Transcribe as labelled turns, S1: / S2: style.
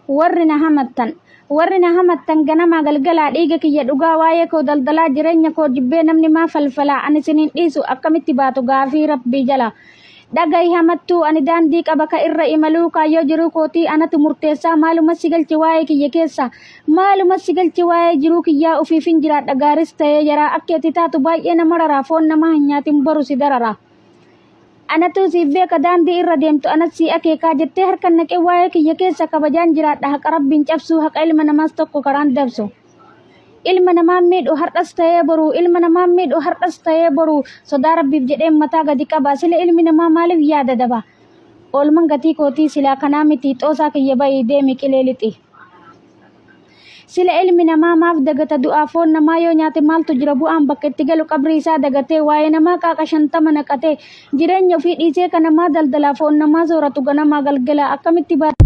S1: warri na hamattan ganama galgalaa dhiiga kiyya dhugaa waa'ee koo daldalaa jireenya koo jibbee namni maa falfalaa ani isiniin dhiisu akkamitti baatu gaafii rabbii jala. Dhagai hamattuu ani daandii qaba ka irra imaluu kaayyoo jiruu kootii anatu murteessaa maaluma si galchi waa'ee kiyya keessa maaluma si galchi waa'ee jiruu kiyyaa ufiifin jiraadha gaaris ta'ee jaraa akkeetti taatu baay'ee nama raraa foon nama hin nyaatin boru si darara. Anatu siif beeka daandii irra deemtu anas si akeekaa jettee harka naqee waa'ee kiyya keessa kabajaan jiraadha haqa rabbiin cabsuu haqa ilma namaas tokko karaan dabsu. Ilma namaa miidhu har'as ta'ee boru sodaa rabbiif jedhee mataa gadi qaba sila ilmi namaa maaliif yaada daba oolman gatii kootii silaa kanaa miti xoosaa kiyya bayii deemi qilee lixi. Sila ilmi namaa maaf dagata du'aa foon namaa yoo nyaate maaltu jira bu'aan bakka itti galu qabrii isaa dagatee waa'ee namaa qaaqa 50 naqatee jireenya ofii dhiisee kan namaa daldalaa foon namaa sooratu ganamaa galgalaa akkamitti baata.